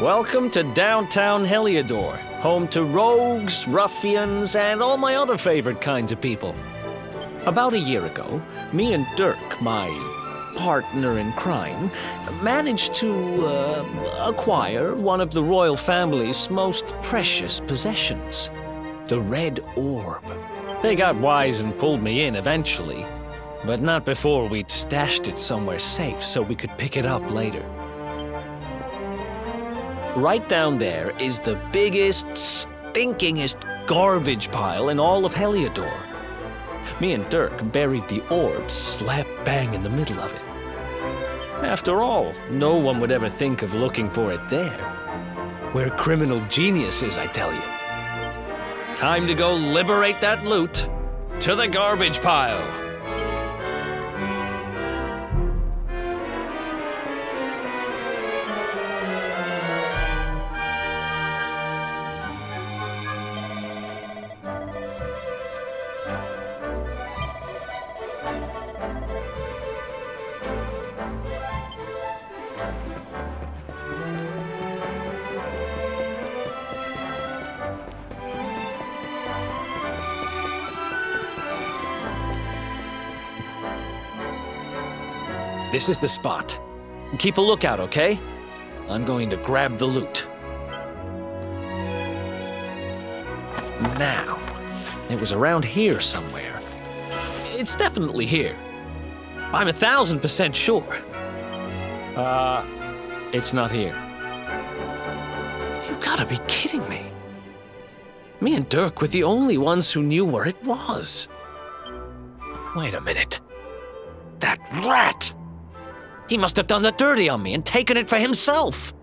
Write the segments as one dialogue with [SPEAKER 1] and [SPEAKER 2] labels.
[SPEAKER 1] Welcome to downtown Heliodor, home to rogues, ruffians, and all my other favorite kinds of people. About a year ago, me and Dirk, my partner in crime, managed to acquire one of the royal family's most precious possessions, the Red Orb. They got wise and pulled me in eventually, but not before we'd stashed it somewhere safe so we could pick it up later. Right down there is the biggest, stinkingest garbage pile in all of Heliodor. Me and Dirk buried the orb slap bang in the middle of it. After all, no one would ever think of looking for it there. We're criminal geniuses, I tell you. Time to go liberate that loot to the garbage pile. This is the spot. Keep a lookout, okay? I'm going to grab the loot. Now, it was around here somewhere. It's definitely here. I'm 1,000% sure. It's not here. You gotta be kidding me. Me and Dirk were the only ones who knew where it was. Wait a minute. That rat! He must have done the dirty on me and taken it for himself.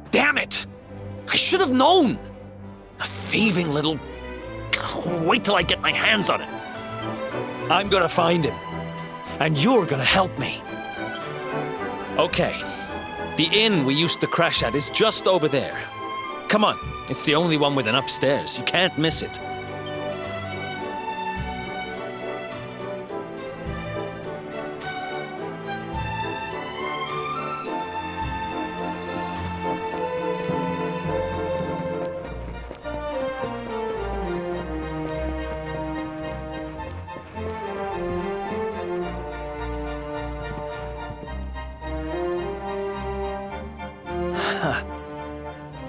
[SPEAKER 1] Damn it! I should have known! A thieving little... Wait till I get my hands on it. I'm gonna find him, and you're gonna help me. Okay, the inn we used to crash at is just over there. Come on, it's the only one with an upstairs. You can't miss it.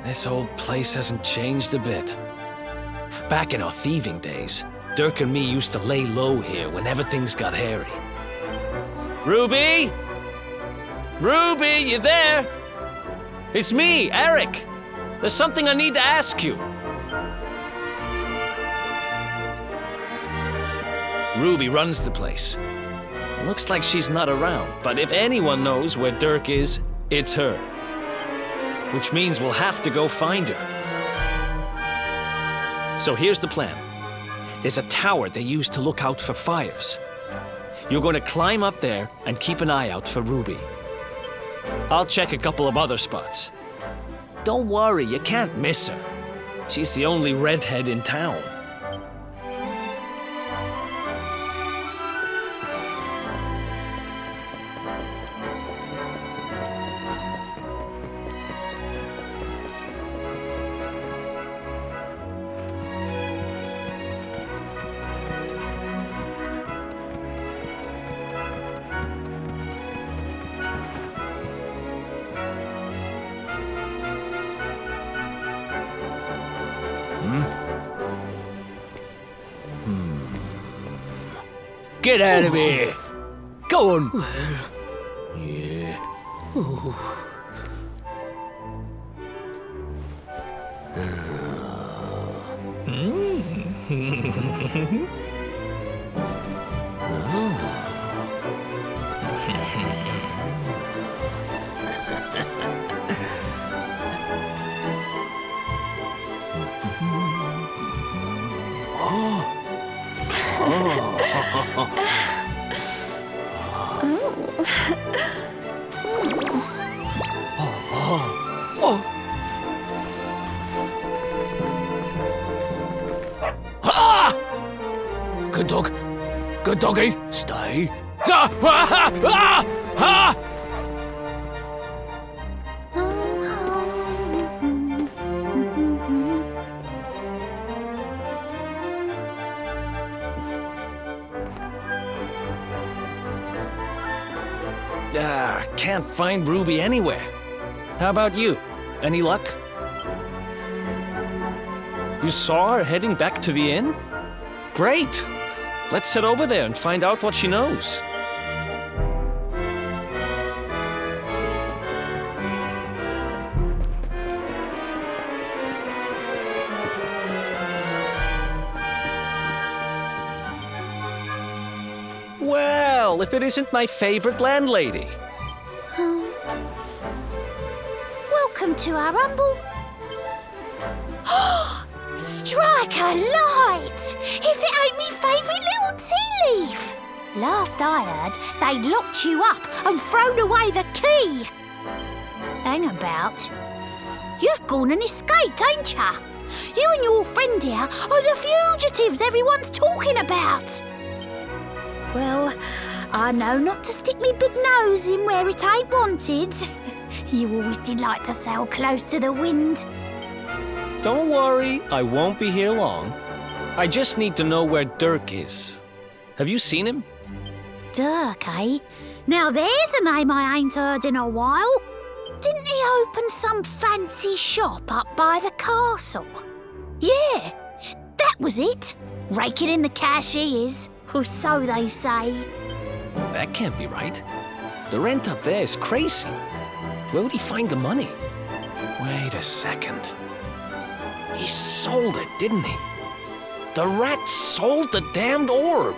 [SPEAKER 1] This old place hasn't changed a bit. Back in our thieving days, Dirk and me used to lay low here whenever things got hairy. Ruby? Ruby, you there? It's me, Erik. There's something I need to ask you. Ruby runs the place. Looks like she's not around, but if anyone knows where Dirk is, it's her. Which means we'll have to go find her. So here's the plan. There's a tower they use to look out for fires. You're going to climb up there and keep an eye out for Ruby. I'll check a couple of other spots. Don't worry, you can't miss her. She's the only redhead in town. Get out of here! Go on! Yeah. Good dog. Good doggy. Stay. Can't find Ruby anywhere. How about you? Any luck? You saw her heading back to the inn? Great! Let's head over there and find out what she knows. Well, if it isn't my favorite landlady.
[SPEAKER 2] Welcome to our humble... Strike a light! If it ain't me favourite little tea leaf! Last I heard, they'd locked you up and thrown away the key. Hang about. You've gone and escaped, ain't ya? You and your friend here are the fugitives everyone's talking about. Well, I know not to stick me big nose in where it ain't wanted. You always did like to sail close to the wind.
[SPEAKER 1] Don't worry, I won't be here long. I just need to know where Dirk is. Have you seen him?
[SPEAKER 2] Dirk, eh? Now there's a name I ain't heard in a while. Didn't he open some fancy shop up by the castle? Yeah, that was it. Raking in the cash he is, or so they say.
[SPEAKER 1] That can't be right. The rent up there is crazy. Where would he find the money? Wait a second. He sold it, didn't he? The rat sold the damned orb.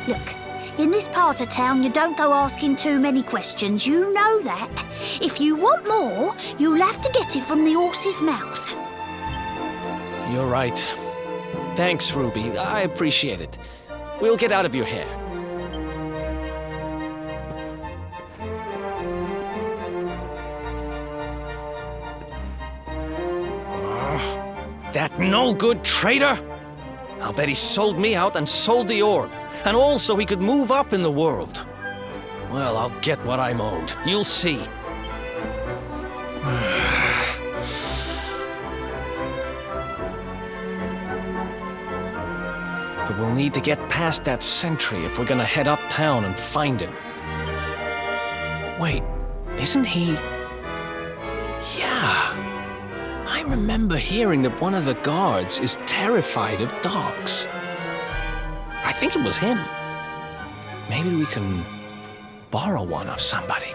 [SPEAKER 2] Look, in this part of town, you don't go asking too many questions. You know that. If you want more, you'll have to get it from the horse's mouth.
[SPEAKER 1] You're right. Thanks, Ruby. I appreciate it. We'll get out of your hair. That no-good traitor! I'll bet he sold me out and sold the orb. And also he could move up in the world. Well, I'll get what I'm owed. You'll see. But we'll need to get past that sentry if we're gonna head uptown and find him. Wait, isn't he... Yeah. I remember hearing that one of the guards is terrified of dogs. I think it was him. Maybe we can borrow one of somebody.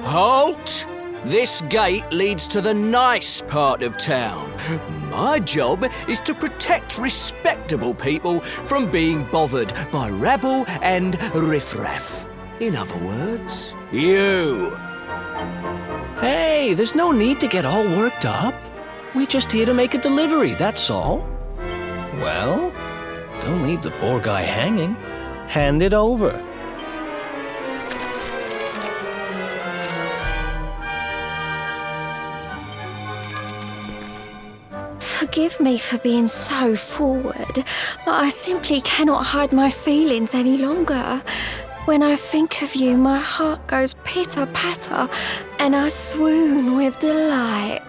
[SPEAKER 3] Halt! This gate leads to the nice part of town. My job is to protect respectable people from being bothered by rabble and riffraff. In other words, you.
[SPEAKER 1] Hey, there's no need to get all worked up. We're just here to make a delivery, that's all. Well, don't leave the poor guy hanging. Hand it over.
[SPEAKER 2] Forgive me for being so forward, but I simply cannot hide my feelings any longer. When I think of you, my heart goes pitter-patter and I swoon with delight.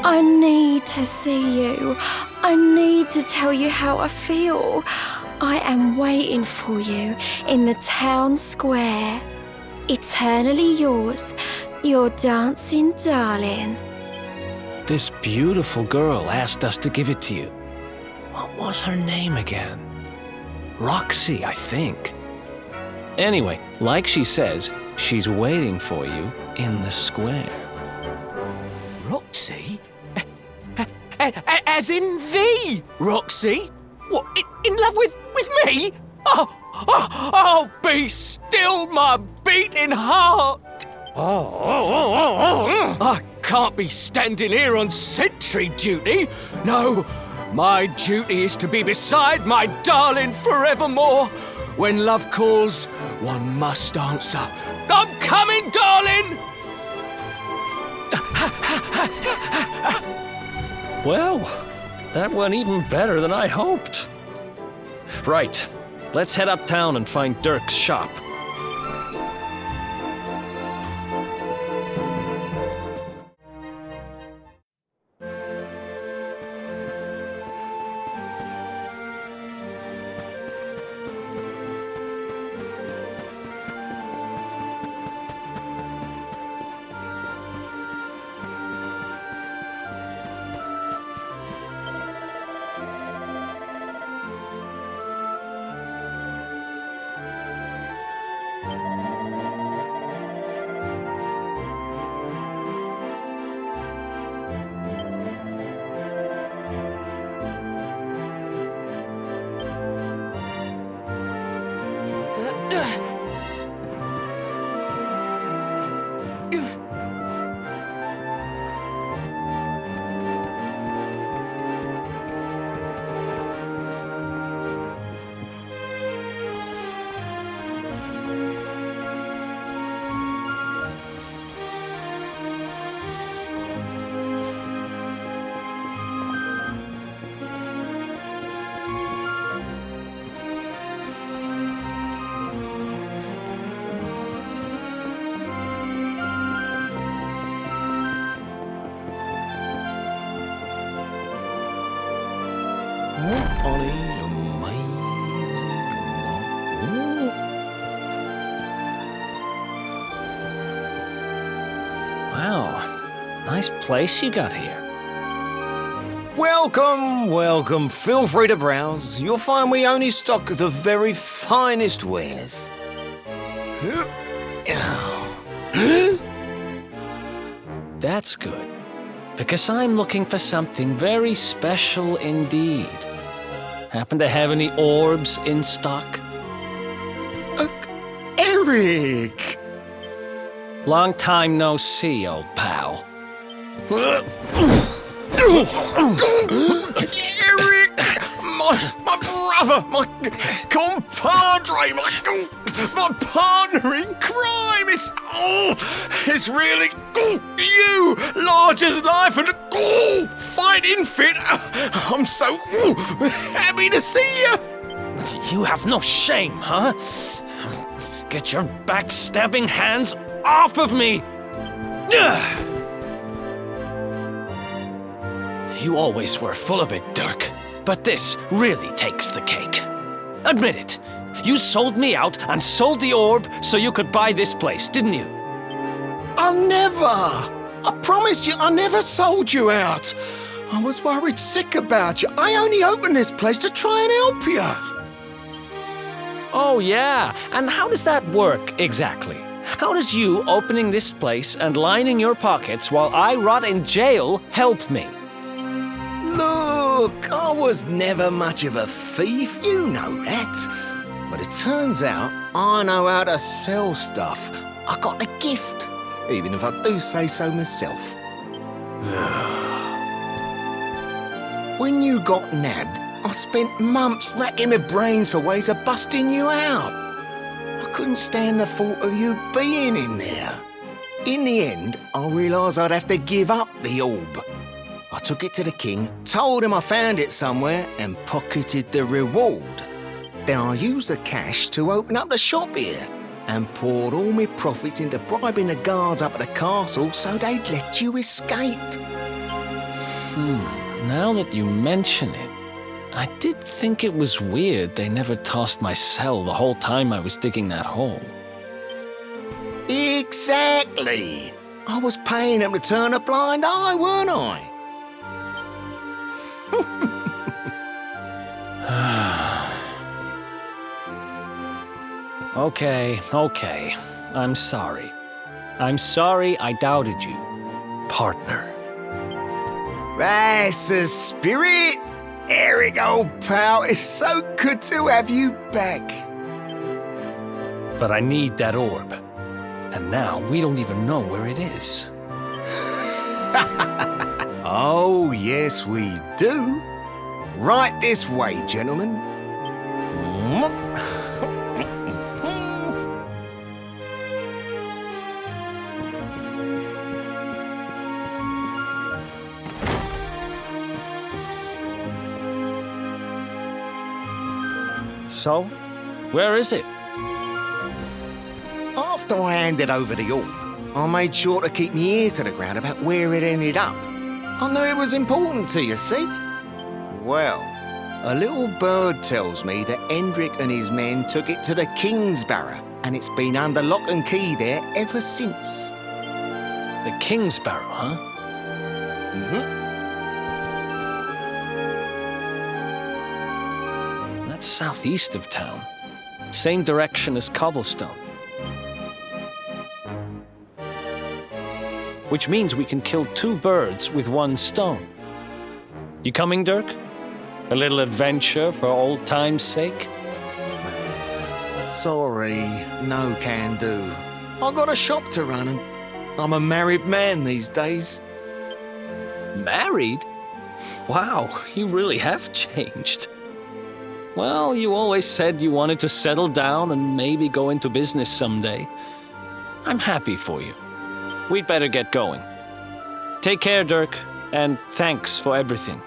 [SPEAKER 2] I need to see you. I need to tell you how I feel. I am waiting for you in the town square. Eternally yours, your dancing darling.
[SPEAKER 1] This beautiful girl asked us to give it to you. What was her name again? Roxy, I think. Anyway, like she says, she's waiting for you in the square.
[SPEAKER 3] Roxy? As in the Roxy? What, in love with me? Oh, be still my beating heart! I can't be standing here on sentry duty. No, my duty is to be beside my darling forevermore. When love calls, one must answer. I'm coming, darling!
[SPEAKER 1] Well, that went even better than I hoped. Right, let's head uptown and find Dirk's shop. Wow, nice place you got here.
[SPEAKER 4] Welcome. Feel free to browse. You'll find we only stock the very finest wares.
[SPEAKER 1] That's good, because I'm looking for something very special indeed. Happen to have any orbs in stock?
[SPEAKER 4] Erik!
[SPEAKER 1] Long time no see, old pal.
[SPEAKER 4] Erik! My brother, my compadre, my partner in crime. It's really you, large as life and fighting fit. I'm so happy to see you.
[SPEAKER 1] You have no shame, huh? Get your backstabbing hands off of me! You always were full of it, Dirk, but this really takes the cake. Admit it. You sold me out and sold the orb so you could buy this place, didn't you?
[SPEAKER 4] I promise you, I never sold you out. I was worried sick about you. I only opened this place to try and help you.
[SPEAKER 1] Oh, yeah. And how does that work, exactly? How does you opening this place and lining your pockets while I rot in jail help me?
[SPEAKER 4] Look, I was never much of a thief, you know that. But it turns out I know how to sell stuff. I got a gift, even if I do say so myself. When you got nabbed, I spent months racking my brains for ways of busting you out. I couldn't stand the thought of you being in there. In the end, I realised I'd have to give up the orb. I took it to the king, told him I found it somewhere, and pocketed the reward. Then I used the cash to open up the shop here, and poured all my profits into bribing the guards up at the castle so they'd let you escape.
[SPEAKER 1] Now that you mention it, I did think it was weird they never tossed my cell the whole time I was digging that hole.
[SPEAKER 4] Exactly. I was paying them to turn a blind eye, weren't I?
[SPEAKER 1] Okay. I'm sorry. I'm sorry I doubted you, partner.
[SPEAKER 4] That's the spirit. Erik, old pal, it's so good to have you back.
[SPEAKER 1] But I need that orb. And now we don't even know where it is.
[SPEAKER 4] Oh, yes, we do. Right this way, gentlemen.
[SPEAKER 1] So, where is it?
[SPEAKER 4] After I handed over the orb, I made sure to keep my ears to the ground about where it ended up. I knew it was important to you, see? Well, a little bird tells me that Hendrik and his men took it to the Kingsbarrow, and it's been under lock and key there ever since.
[SPEAKER 1] The Kingsbarrow, huh? That's southeast of town. Same direction as Cobblestone. Which means we can kill two birds with one stone. You coming, Dirk? A little adventure for old time's sake?
[SPEAKER 4] Sorry, no can do. I got a shop to run and I'm a married man these days.
[SPEAKER 1] Married? Wow, you really have changed. Well, you always said you wanted to settle down and maybe go into business someday. I'm happy for you. We'd better get going. Take care, Dirk, and thanks for everything.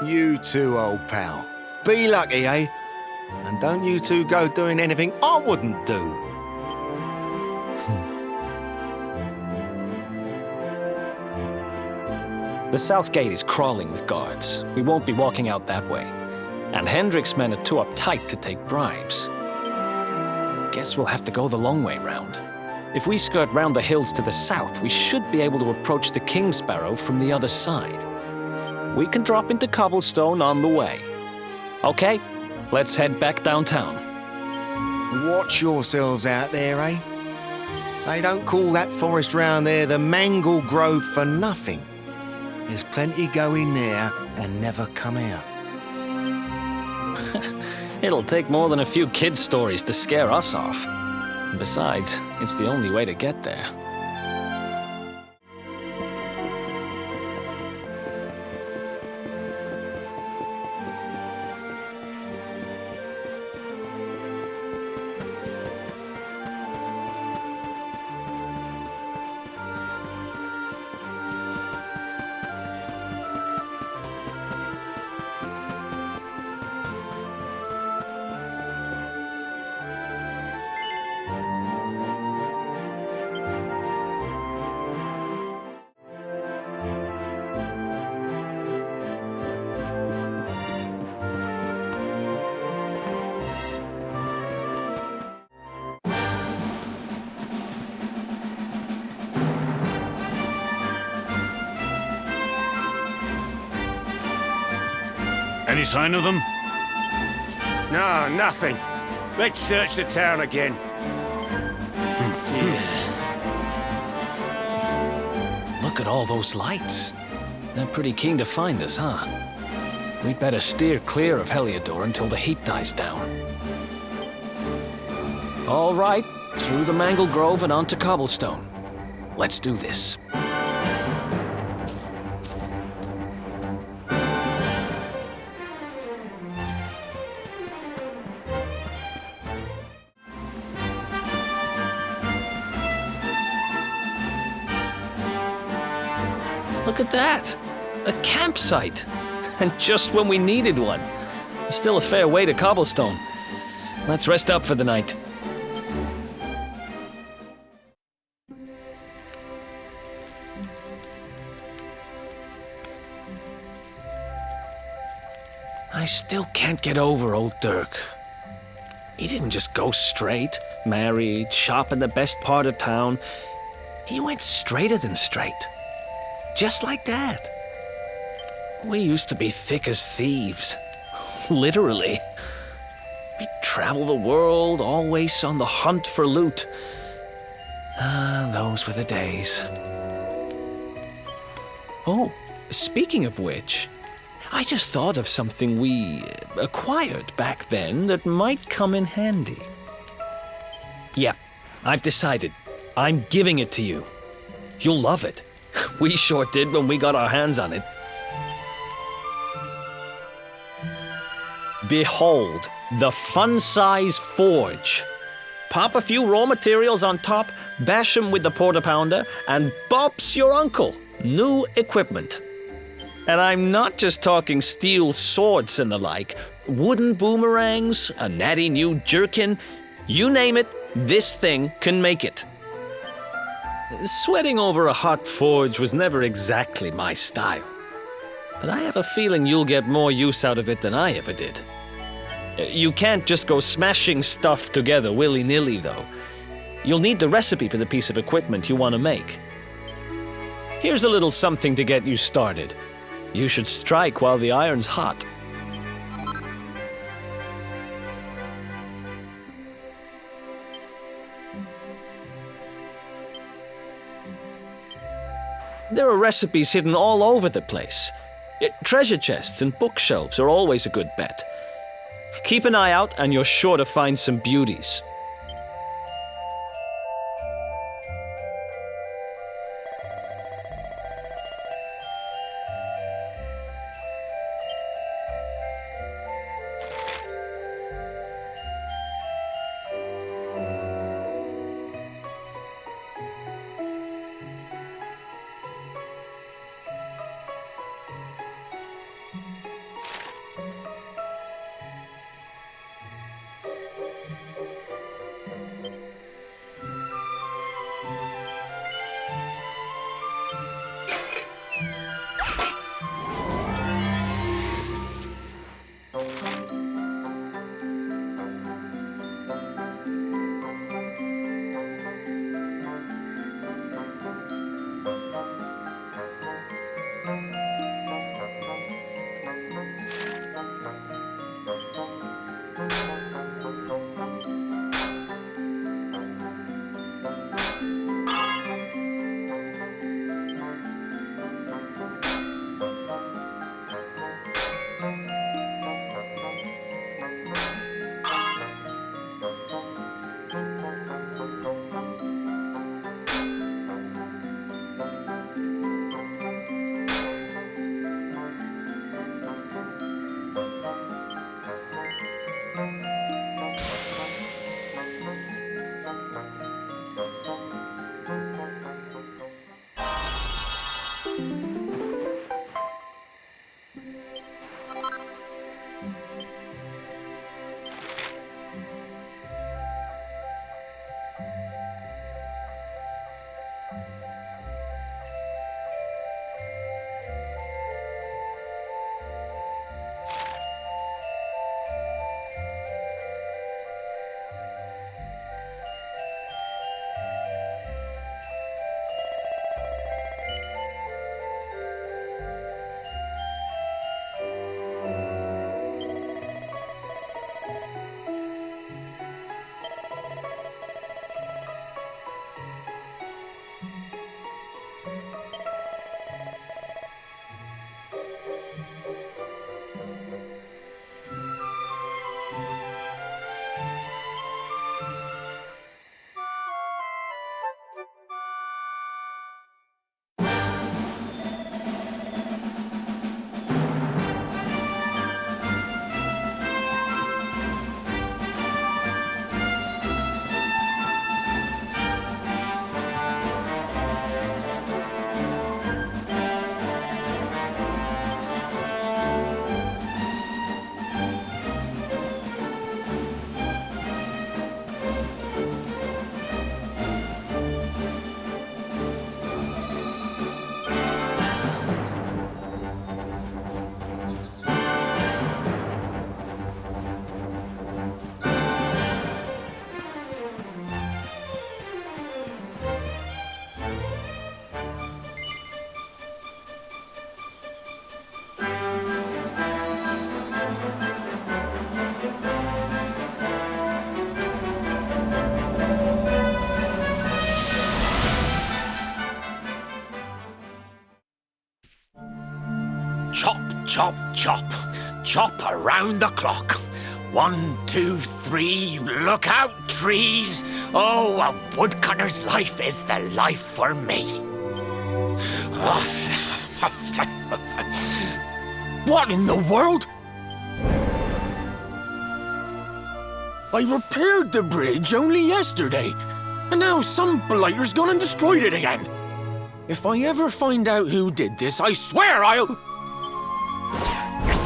[SPEAKER 4] You too, old pal. Be lucky, eh? And don't you two go doing anything I wouldn't do.
[SPEAKER 1] The south gate is crawling with guards. We won't be walking out that way. And Hendrik's men are too uptight to take bribes. Guess we'll have to go the long way round. If we skirt round the hills to the south, we should be able to approach the Kingsbarrow from the other side. We can drop into Cobblestone on the way. Okay, let's head back downtown.
[SPEAKER 4] Watch yourselves out there, eh? They don't call that forest round there the Manglegrove for nothing. There's plenty go in there and never come out.
[SPEAKER 1] It'll take more than a few kid stories to scare us off. And besides, it's the only way to get there.
[SPEAKER 5] Any sign of them?
[SPEAKER 6] No, nothing. Let's search the town again.
[SPEAKER 1] Look at all those lights. They're pretty keen to find us, huh? We'd better steer clear of Heliodor until the heat dies down. All right, through the Manglegrove and onto Cobblestone. Let's do this. Look at that! A campsite! And just when we needed one. Still a fair way to Cobblestone. Let's rest up for the night. I still can't get over old Dirk. He didn't just go straight, married, shop in the best part of town. He went straighter than straight. Just like that. We used to be thick as thieves. Literally. We'd travel the world, always on the hunt for loot. Ah, those were the days. Oh, speaking of which, I just thought of something we acquired back then that might come in handy. Yeah, I've decided. I'm giving it to you. You'll love it. We sure did when we got our hands on it. Behold, the fun-size forge. Pop a few raw materials on top, bash 'em with the porta-pounder, and bop's your uncle. New equipment. And I'm not just talking steel swords and the like. Wooden boomerangs, a natty new jerkin. You name it, this thing can make it. Sweating over a hot forge was never exactly my style. But I have a feeling you'll get more use out of it than I ever did. You can't just go smashing stuff together willy-nilly, though. You'll need the recipe for the piece of equipment you want to make. Here's a little something to get you started. You should strike while the iron's hot. There are recipes hidden all over the place. Treasure chests and bookshelves are always a good bet. Keep an eye out and you're sure to find some beauties. chop, chop. Chop around the clock. 1, 2, 3, look out, trees. Oh, a woodcutter's life is the life for me. What in the world? I repaired the bridge only yesterday, and now some blighter's gone and destroyed it again. If I ever find out who did this, I swear I'll...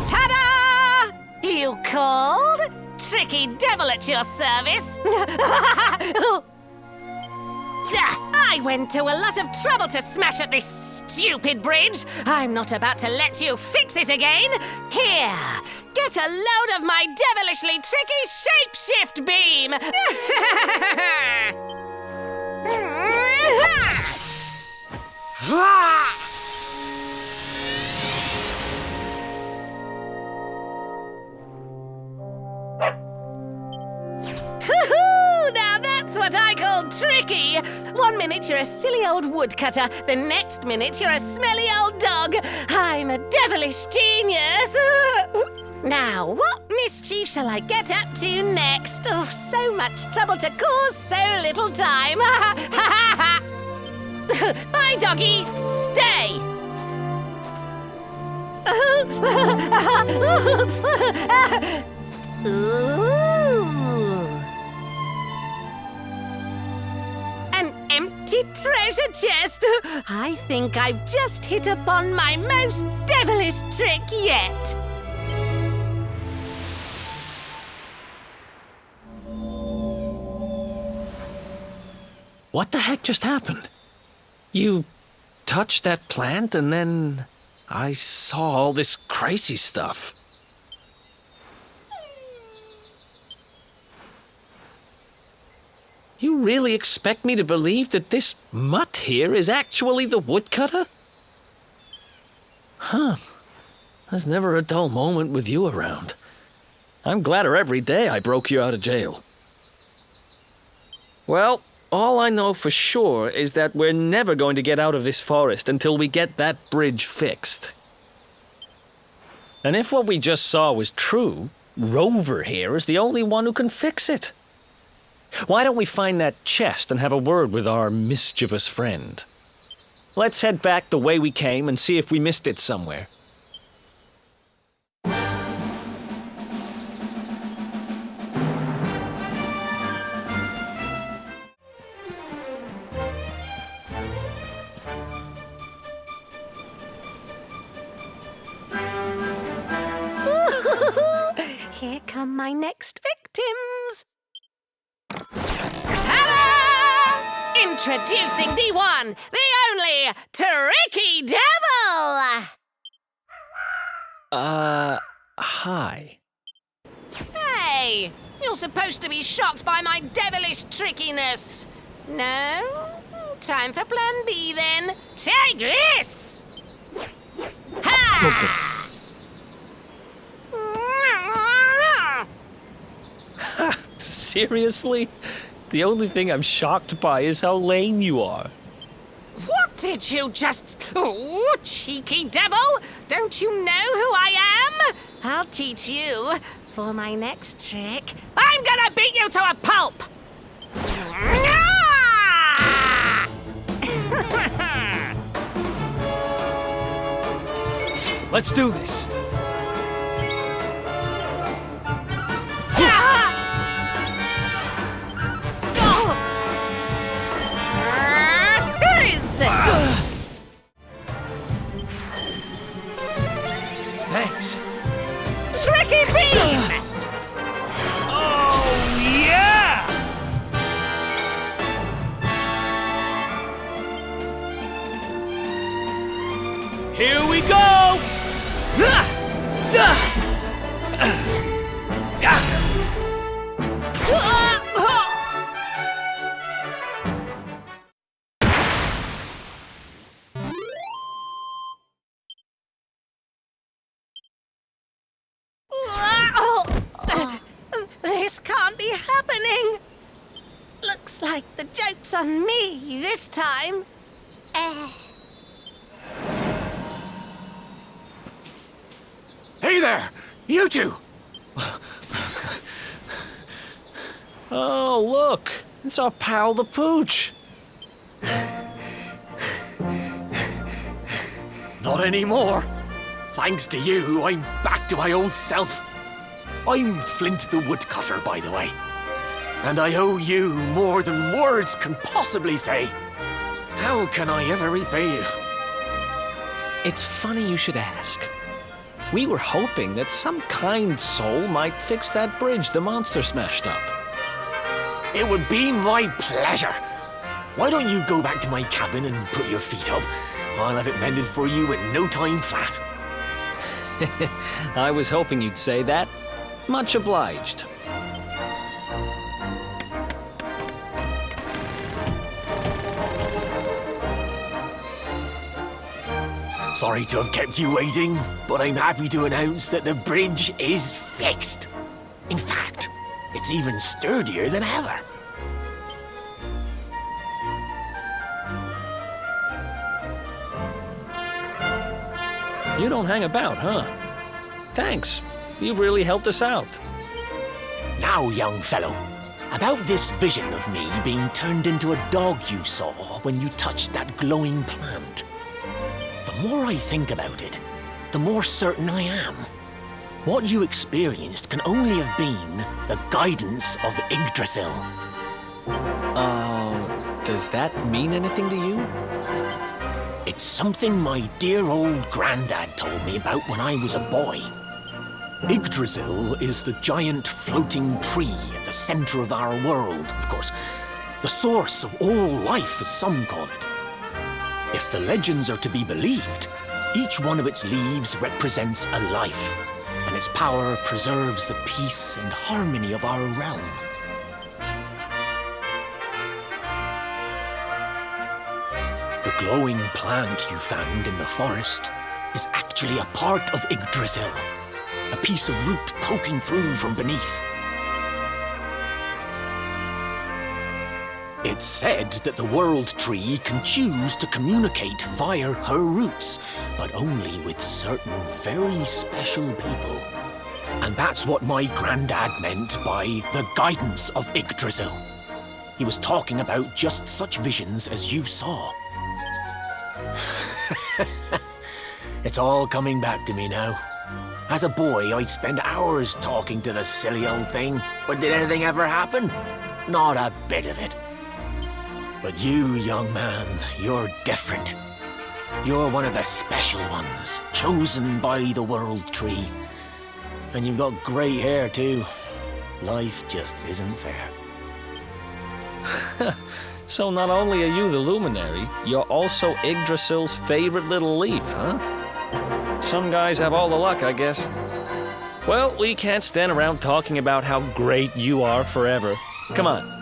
[SPEAKER 5] Ta-da! You called? Tricky devil at your service. I went to a lot of trouble to smash at this stupid bridge. I'm not about to let you fix it again. Here, get a load of my devilishly tricky shapeshift beam. Now that's what I call tricky. 1 minute you're a silly old woodcutter, the next minute you're a smelly old dog. I'm a devilish genius. Now, what mischief shall I get up to next? Oh, so much trouble to cause so little time. Bye, doggy. Stay. Ooh. An empty treasure chest. I think I've just hit upon my most devilish trick yet.
[SPEAKER 1] What the heck just happened? You touched that plant and then I saw all this crazy stuff. You really expect me to believe that this mutt here is actually the woodcutter? Huh. There's never a dull moment with you around. I'm gladder every day I broke you out of jail. Well, all I know for sure is that we're never going to get out of this forest until we get that bridge fixed. And if what we just saw was true, Rover here is the only one who can fix it. Why don't we find that chest and have a word with our mischievous friend? Let's head back the way we came and see if we missed it somewhere.
[SPEAKER 5] Here come my next victims. Ta-da! Introducing the one, the only, Tricky Devil!
[SPEAKER 1] Hi.
[SPEAKER 5] Hey, you're supposed to be shocked by my devilish trickiness. No? Time for plan B then. Take this! Ha!
[SPEAKER 1] Seriously? The only thing I'm shocked by is how lame you are.
[SPEAKER 5] What did you just... Oh, cheeky devil! Don't you know who I am? I'll teach you. For my next trick, I'm gonna beat you to a pulp!
[SPEAKER 1] Let's do this. Thanks.
[SPEAKER 5] Tricky beam!
[SPEAKER 1] Oh, yeah! Here we go!
[SPEAKER 5] This can't be happening. Looks like the joke's on me this time.
[SPEAKER 4] Hey there! You two!
[SPEAKER 1] Oh, look! It's our pal the Pooch.
[SPEAKER 6] Not anymore. Thanks to you, I'm back to my old self. I'm Flint the Woodcutter, by the way. And I owe you more than words can possibly say. How can I ever repay you?
[SPEAKER 1] It's funny you should ask. We were hoping that some kind soul might fix that bridge the monster smashed up.
[SPEAKER 6] It would be my pleasure. Why don't you go back to my cabin and put your feet up? I'll have it mended for you in no time flat.
[SPEAKER 1] I was hoping you'd say that. Much obliged.
[SPEAKER 6] Sorry to have kept you waiting, but I'm happy to announce that the bridge is fixed. In fact, it's even sturdier than ever.
[SPEAKER 1] You don't hang about, huh? Thanks. You've really helped us out.
[SPEAKER 6] Now, young fellow, about this vision of me being turned into a dog you saw when you touched that glowing plant. The more I think about it, the more certain I am. What you experienced can only have been the guidance of Yggdrasil.
[SPEAKER 1] Does that mean anything to you?
[SPEAKER 6] It's something my dear old granddad told me about when I was a boy. Yggdrasil is the giant floating tree at the center of our world, of course. The source of all life, as some call it. If the legends are to be believed, each one of its leaves represents a life, and its power preserves the peace and harmony of our realm. The glowing plant you found in the forest is actually a part of Yggdrasil, a piece of root poking through from beneath. It's said that the World Tree can choose to communicate via her roots, but only with certain very special people. And that's what my granddad meant by the guidance of Yggdrasil. He was talking about just such visions as you saw. It's all coming back to me now. As a boy, I'd spend hours talking to the silly old thing, but did anything ever happen? Not a bit of it. But you, young man, you're different. You're one of the special ones, chosen by the World Tree. And you've got great hair, too. Life just isn't fair.
[SPEAKER 1] So not only are you the luminary, you're also Yggdrasil's favorite little leaf, huh? Some guys have all the luck, I guess. Well, we can't stand around talking about how great you are forever. Come on.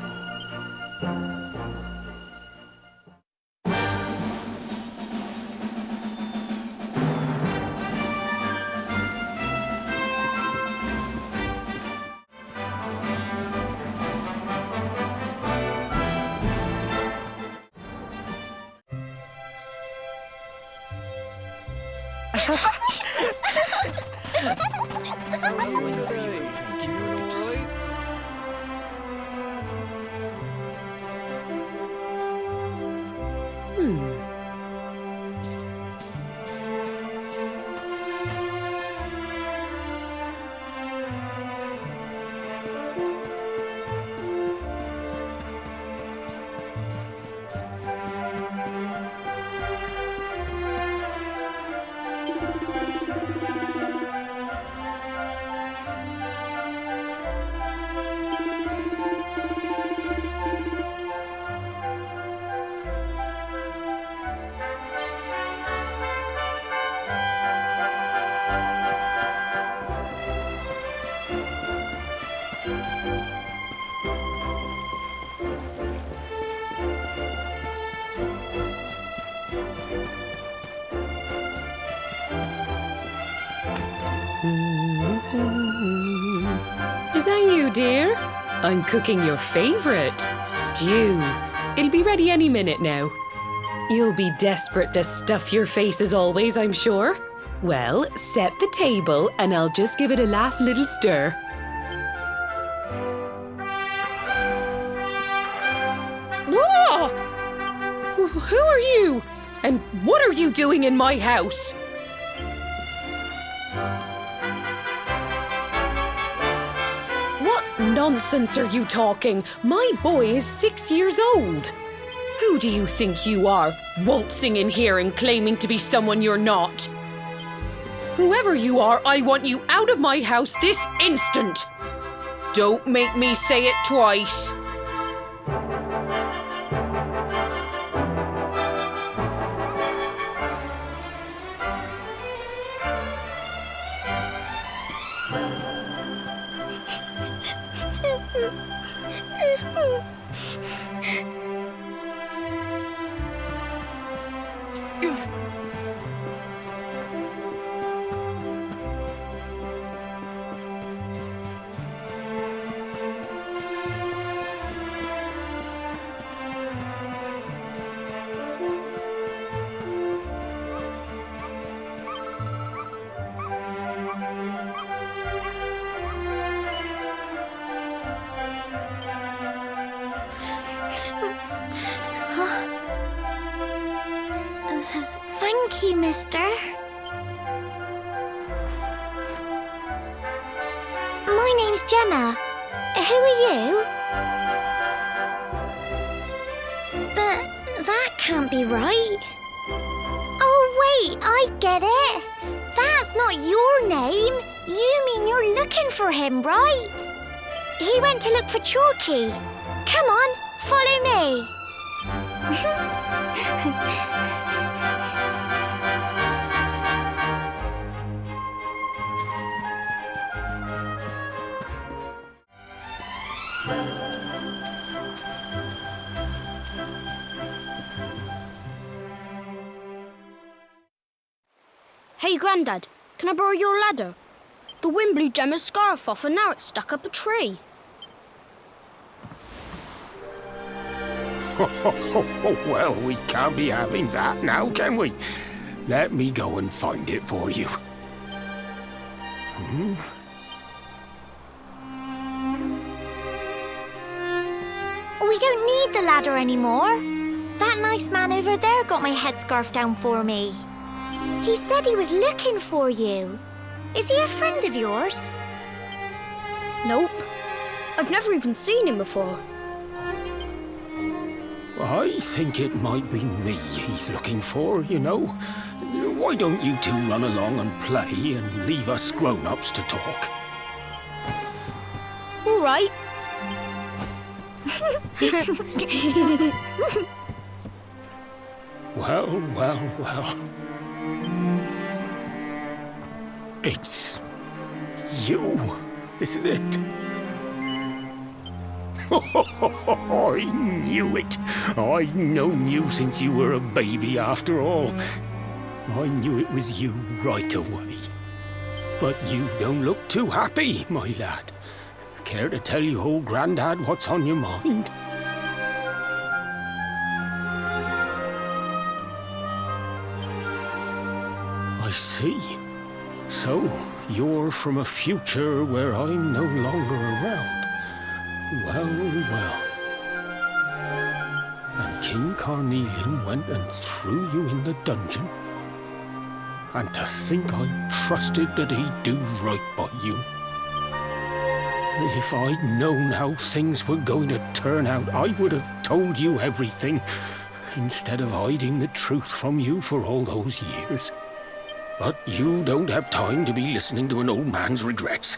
[SPEAKER 7] Is that you, dear? I'm cooking your favorite, stew. It'll be ready any minute now. You'll be desperate to stuff your face as always, I'm sure. Well, set the table and I'll just give it a last little stir. Whoa! Who are you? And what are you doing in my house? What nonsense are you talking? My boy is 6 years old. Who do you think you are, waltzing in here and claiming to be someone you're not? Whoever you are, I want you out of my house this instant! Don't make me say it twice.
[SPEAKER 2] Thank you, mister. My name's Gemma. Who are you? But that can't be right. Oh, wait, I get it. That's not your name. You mean you're looking for him, right? He went to look for Chalky. Come on, follow me.
[SPEAKER 8] Hey, Grandad, can I borrow your ladder? The wind blew Gemma's scarf off and now it's stuck up a tree.
[SPEAKER 6] Well, we can't be having that now, can we? Let me go and find it for you.
[SPEAKER 2] We don't need the ladder anymore. That nice man over there got my headscarf down for me. He said he was looking for you. Is he a friend of yours?
[SPEAKER 8] Nope. I've never even seen him before.
[SPEAKER 6] I think it might be me he's looking for, you know. Why don't you two run along and play and leave us grown-ups to talk?
[SPEAKER 8] All right.
[SPEAKER 6] Well. It's you, isn't it? I knew it. I've known you since you were a baby, after all. I knew it was you right away. But you don't look too happy, my lad. Care to tell your old Grandad what's on your mind? I see. So, you're from a future where I'm no longer around. Well. And King Carnelian went and threw you in the dungeon. And to think I trusted that he'd do right by you. If I'd known how things were going to turn out, I would have told you everything, instead of hiding the truth from you for all those years. But you don't have time to be listening to an old man's regrets.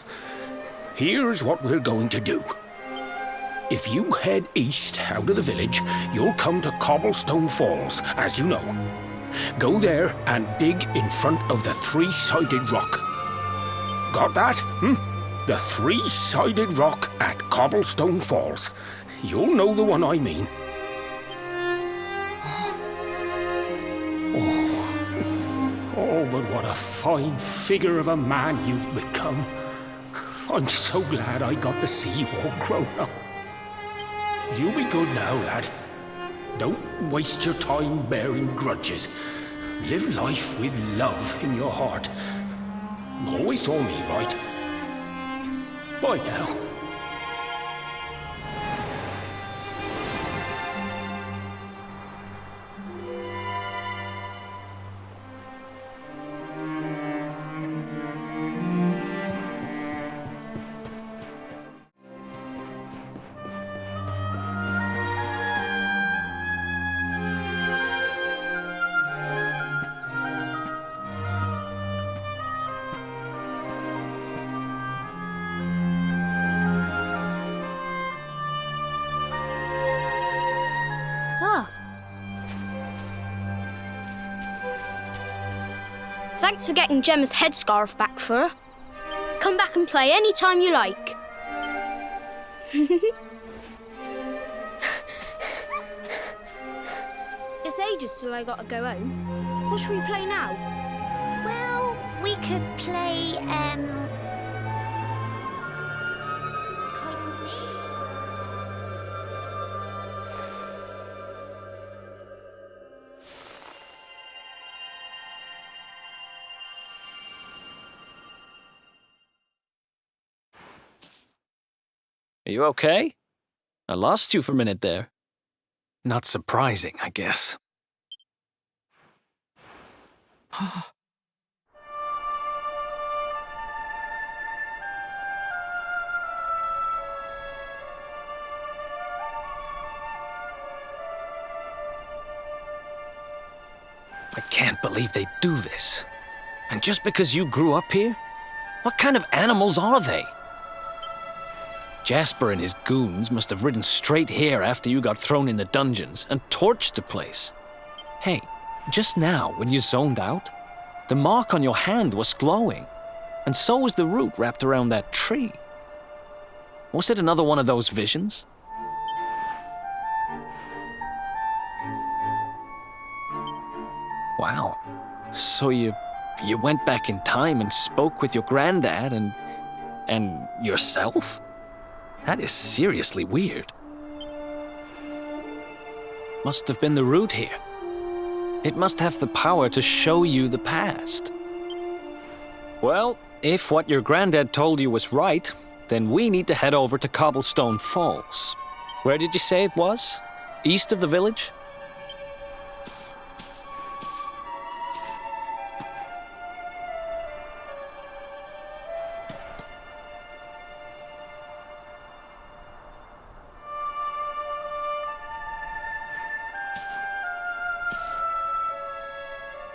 [SPEAKER 6] Here's what we're going to do. If you head east out of the village, you'll come to Cobblestone Falls, as you know. Go there and dig in front of the three-sided rock. Got that? The three-sided rock at Cobblestone Falls. You'll know the one I mean. Oh, but what a fine figure of a man you've become. I'm so glad I got to see you all grown up. You be good now, lad. Don't waste your time bearing grudges. Live life with love in your heart. Always saw me right. Bye now.
[SPEAKER 8] Thanks for getting Gemma's headscarf back for her. Come back and play any time you like. It's ages till I gotta go home. What should we play now?
[SPEAKER 2] Well, we could play, hide and seek.
[SPEAKER 1] Are you okay? I lost you for a minute there. Not surprising, I guess. I can't believe they do this. And just because you grew up here? What kind of animals are they? Jasper and his goons must have ridden straight here after you got thrown in the dungeons and torched the place. Hey, just now, when you zoned out, the mark on your hand was glowing, and so was the root wrapped around that tree. Was it another one of those visions? Wow. So you went back in time and spoke with your granddad and yourself? That is seriously weird. Must have been the root here. It must have the power to show you the past. Well, if what your granddad told you was right, then we need to head over to Cobblestone Falls. Where did you say it was? East of the village?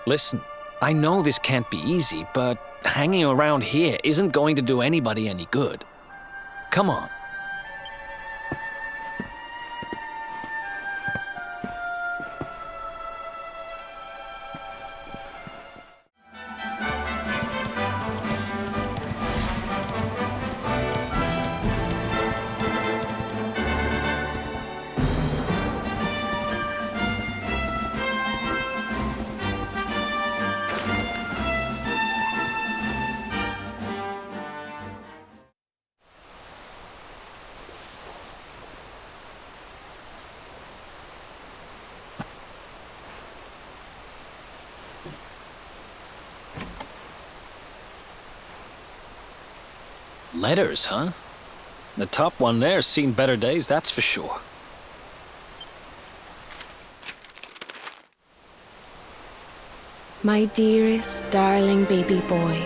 [SPEAKER 1] Listen, I know this can't be easy, but hanging around here isn't going to do anybody any good. Come on. Letters, huh? The top one there's seen better days, that's for sure.
[SPEAKER 9] My dearest, darling baby boy,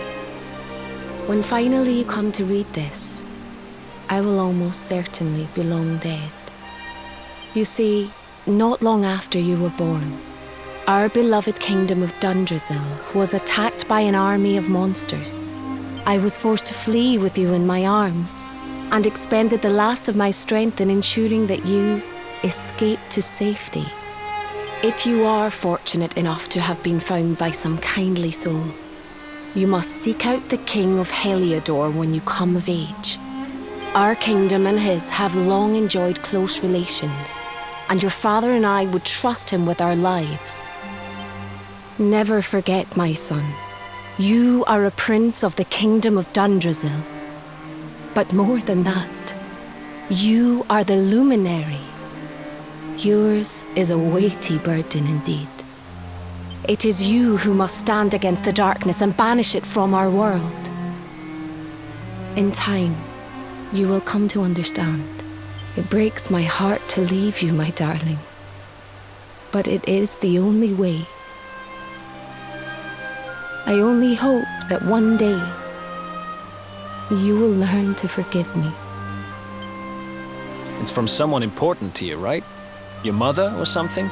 [SPEAKER 9] when finally you come to read this, I will almost certainly be long dead. You see, not long after you were born, our beloved kingdom of Dundrasil was attacked by an army of monsters. I was forced to flee with you in my arms and expended the last of my strength in ensuring that you escaped to safety. If you are fortunate enough to have been found by some kindly soul, you must seek out the king of Heliodor when you come of age. Our kingdom and his have long enjoyed close relations, and your father and I would trust him with our lives. Never forget, my son, you are a prince of the kingdom of Dundrasil. But more than that, you are the luminary. Yours is a weighty burden indeed. It is you who must stand against the darkness and banish it from our world. In time, you will come to understand. It breaks my heart to leave you, my darling. But it is the only way. I only hope that one day you will learn to forgive me.
[SPEAKER 1] It's from someone important to you, right? Your mother or something?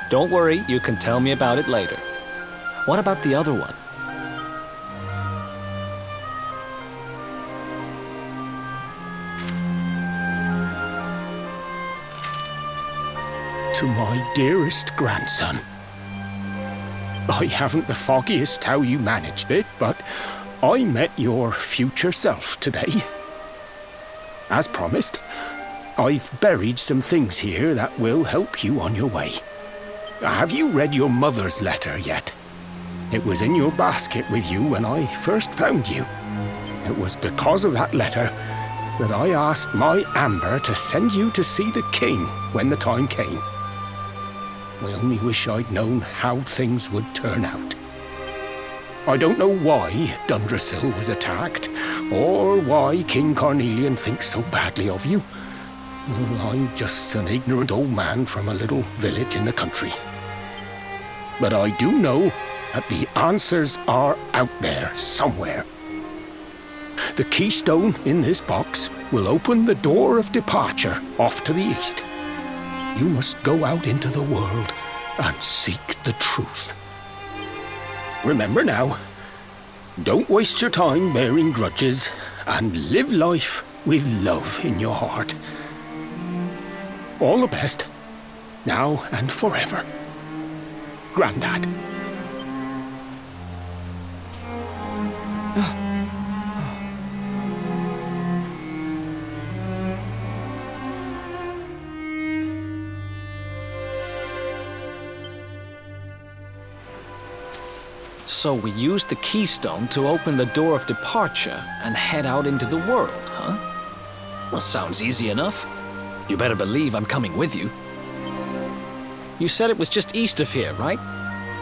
[SPEAKER 1] Don't worry, you can tell me about it later. What about the other one?
[SPEAKER 6] To my dearest grandson. I haven't the foggiest how you managed it, but I met your future self today. As promised, I've buried some things here that will help you on your way. Have you read your mother's letter yet? It was in your basket with you when I first found you. It was because of that letter that I asked my Amber to send you to see the king when the time came. I only wish I'd known how things would turn out. I don't know why Dundrasil was attacked, or why King Carnelian thinks so badly of you. I'm just an ignorant old man from a little village in the country. But I do know that the answers are out there somewhere. The keystone in this box will open the door of departure off to the east. You must go out into the world and seek the truth. Remember now, don't waste your time bearing grudges and live life with love in your heart. All the best, now and forever. Grandad.
[SPEAKER 1] So we used the keystone to open the door of departure and head out into the world, huh? Well, sounds easy enough. You better believe I'm coming with you. You said it was just east of here, right?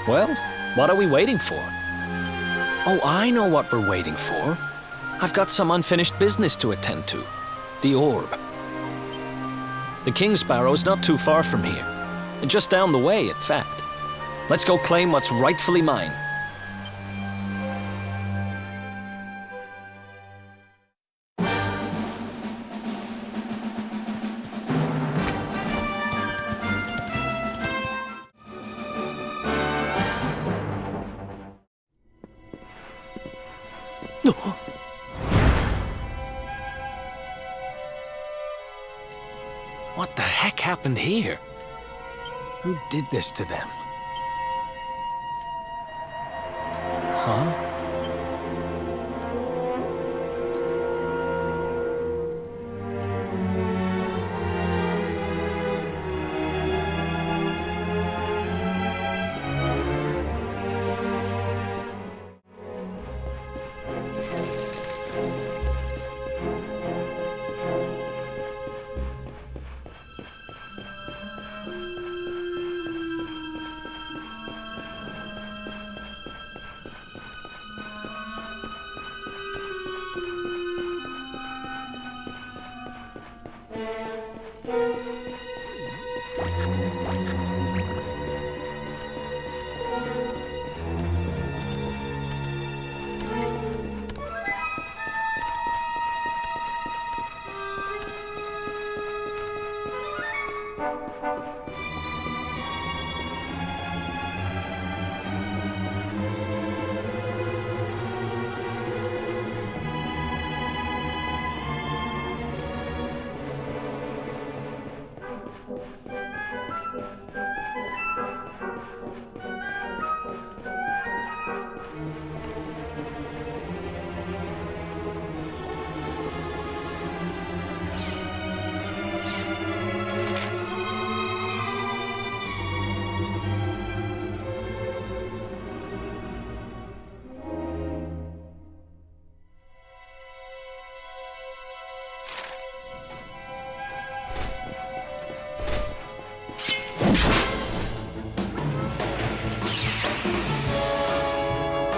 [SPEAKER 1] Well, what are we waiting for? Oh, I know what we're waiting for. I've got some unfinished business to attend to. The orb. The Kingsbarrow's not too far from here. Just down the way, in fact. Let's go claim what's rightfully mine. What the heck happened here? Who did this to them? Huh?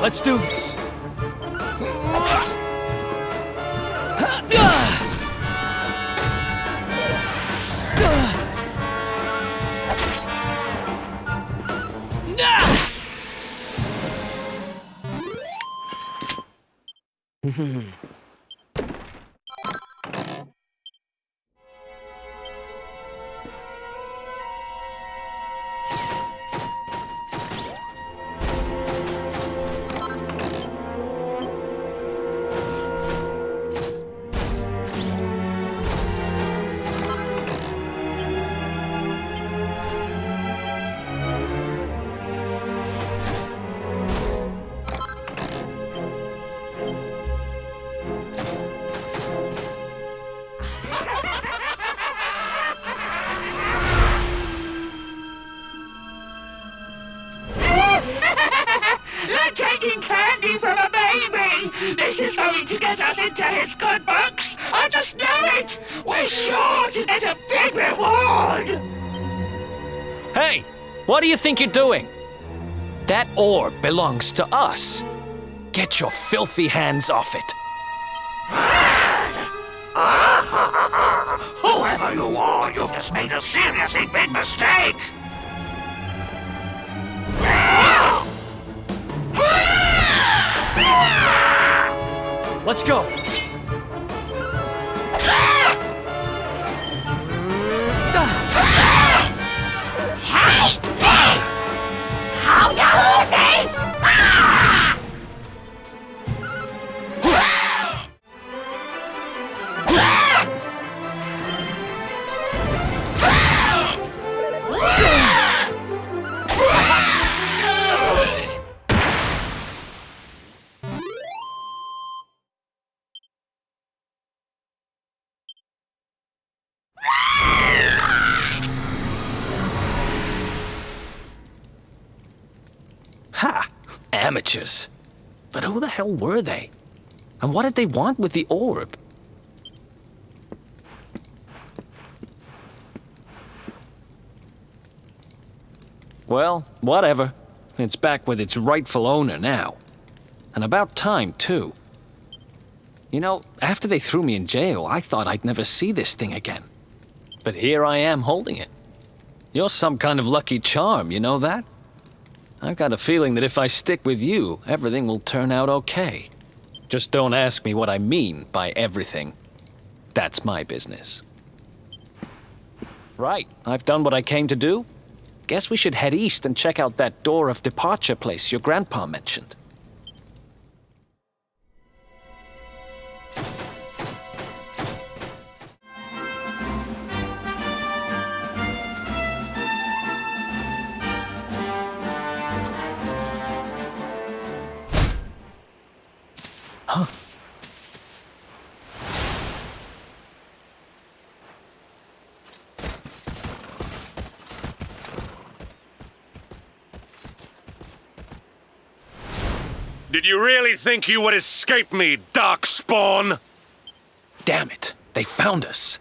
[SPEAKER 1] Let's do this.
[SPEAKER 10] Taking candy from a baby! This is going to get us into his good books! I just know it! We're sure to get a big reward!
[SPEAKER 1] Hey, what do you think you're doing? That orb belongs to us. Get your filthy hands off it.
[SPEAKER 10] Whoever you are, you've just made a seriously big mistake!
[SPEAKER 1] Let's go.
[SPEAKER 10] Take this! How the horses!
[SPEAKER 1] Ha! Amateurs. But who the hell were they? And what did they want with the orb? Well, whatever. It's back with its rightful owner now. And about time, too. You know, after they threw me in jail, I thought I'd never see this thing again. But here I am holding it. You're some kind of lucky charm, you know that? I've got a feeling that if I stick with you, everything will turn out okay. Just don't ask me what I mean by everything. That's my business. Right, I've done what I came to do. Guess we should head east and check out that door of departure place your grandpa mentioned. Huh?
[SPEAKER 11] Did you really think you would escape me, Darkspawn?
[SPEAKER 1] Damn it, they found us.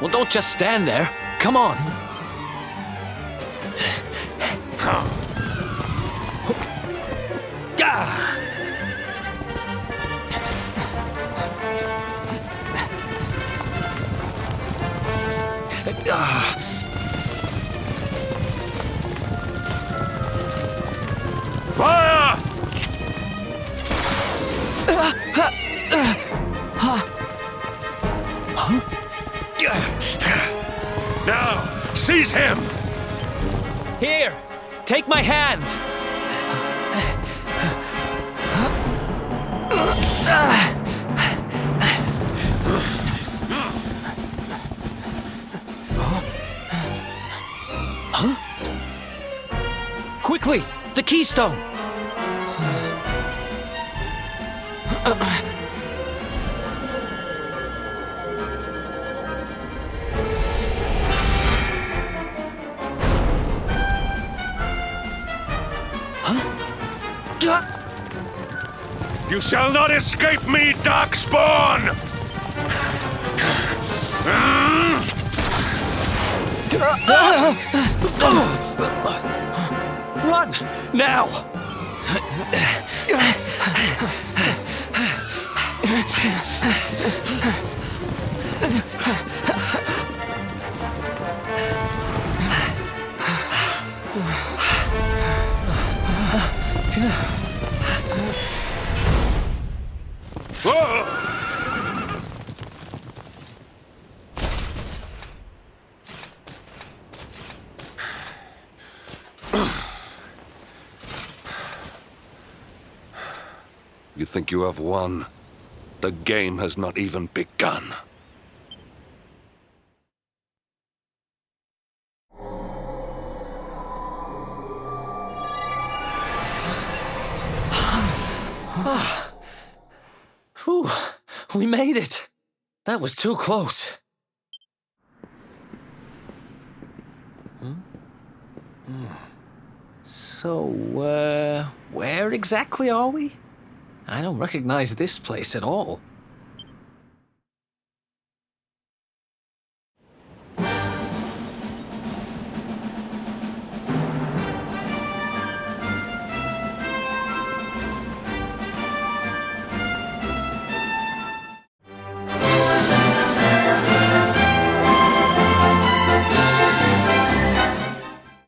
[SPEAKER 1] Well, don't just stand there. Come on.
[SPEAKER 11] Fire! Now, seize him!
[SPEAKER 1] Here, take my hand. Huh? Quickly, the keystone.
[SPEAKER 11] You shall not escape me, Darkspawn!
[SPEAKER 1] Run! Now!
[SPEAKER 11] You think you have won? The game has not even begun.
[SPEAKER 1] Whew, we made it. That was too close. So, where exactly are we? I don't recognize this place at all.